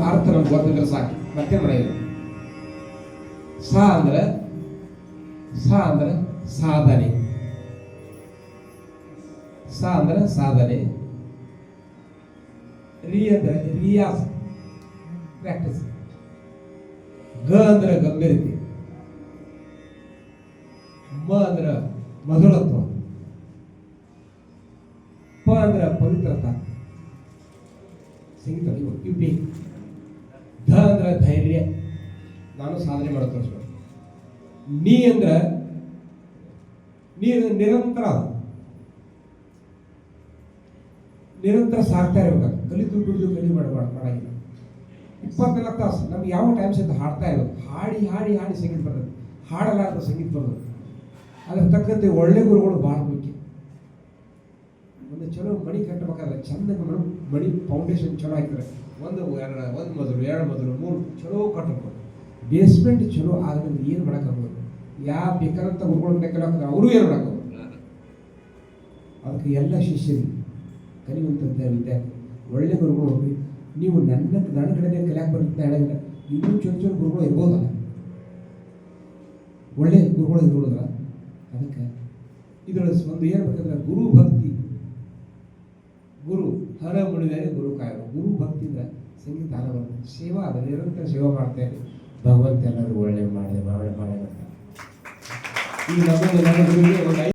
ಅರ್ಥ ನಮ್ಗೆ ಗೊತ್ತಿದ್ರೆ ಸಾಕು, ಮತ್ತೆ ಮಾಡಿದ್ರು. ಸ ಅಂದ್ರೆ ಸಾಧನೆ. ಸ ಅಂದ್ರೆ ಸಾಧನೆ. ರಿ ಅಂದ್ರೆ ರಿಯಾಸ್, ಪ್ರಾಕ್ಟೀಸ್. ಗ ಅಂದ್ರೆ ಗಂಭೀರತೆ. ಮ ಅಂದ್ರೆ ಮಧುರತ್ವ. ಪ ಅಂದ್ರೆ ಪವಿತ್ರತಾ. ಸಂಗೀತ ಇವು ಬೇಕು. ಧ ಅಂದ್ರೆ ಧೈರ್ಯ, ನಾನು ಸಾಧನೆ ಮಾಡೋ ತೋರಿಸ್ಬೇಕು. ನೀ ಅಂದ್ರೆ ನೀರು ನಿರಂತರ, ನಿರಂತರ ಸಾಕ್ತಾ ಇರ್ಬೇಕು. ಕಲಿತು ಬಿಡುದು ಮಾಡಾಗಿಲ್ಲ. 24 ತಾಸು ನಮ್ಗೆ ಯಾವ ಟೈಮ್ ಸಹಿತ ಹಾಡ್ತಾ ಇರೋದು. ಹಾಡಿ ಹಾಡಿ ಹಾಡಿ ಸಂಗೀತ ಬರ್ತದೆ, ಹಾಡಲಾರ್ದ ಸಂಗೀತ ಬರ್ತದೆ. ಅದ್ರ ತಕ್ಕಂತೆ ಒಳ್ಳೆ ಗುರುಗಳು ಭಾಳ ಮುಖ್ಯ. ಒಂದು ಚಲೋ ಮಣಿ ಕಟ್ಟಬೇಕಾದ್ರೆ ಚಂದ ಮಣಿ ಫೌಂಡೇಶನ್ ಚಲೋ ಹಾಕಿದ್ರೆ ಒಂದು ಮದುವೆ 2 ಮದುವೆ 3 ಚಲೋ ಕಟ್ಟಬೇಕು. ಬೇಸ್ಮೆಂಟ್ ಚಲೋ ಆದ್ರೆ ಏನು ಮಾಡೋಕ್ಕಾಗೋದು. ಯಾವ ಬೇಕಾದಂಥ ಗುರುಗಳು ಬೇಕಾದ್ರೆ ಅವರು ಏನು ಮಾಡೋಕ್ಕಾಗೋದು. ಅದಕ್ಕೆ ಎಲ್ಲ ಶಿಷ್ಯರಿಗೆ ಕಲಿಯುವಂಥದ್ದು ವಿದ್ಯಾರ್ಥಿ ಒಳ್ಳೆ ಗುರುಗಳು ಹೋಗ್ರಿ. ನೀವು ನನ್ನ ಕಡೆನೇ ಕಲಿಯಾಕೆ ಬರುತ್ತೆ ಹೇಳಿದ್ರೆ ಇನ್ನೂ ಚೊಚ್ಚ ಗುರುಗಳು ಇರ್ಬೋದಲ್ಲ, ಒಳ್ಳೆ ಗುರುಗಳು ಇರ್ಬೋದಲ್ಲ. ಅದಕ್ಕೆ ಇದರೊಳಗೆ ಒಂದು ಏನು ಬೇಕಂದ್ರೆ ಗುರು ಭಕ್ತಿ. ಗುರು ಹರ ಮುಡಿದರೆ ಗುರು ಕಾಯರು. ಗುರು ಭಕ್ತಿಯಿಂದ ಸಂಗೀತ ಹಾರ ಬರ್ತದೆ. ಸೇವಾ ಅದ, ನಿರಂತರ ಸೇವಾ ಮಾಡ್ತಾ ಇರಿ. ಭಗವಂತ ಎಲ್ಲರೂ ಒಳ್ಳೆ ಮಾಡಿ. ಈಗ ನಮ್ಮ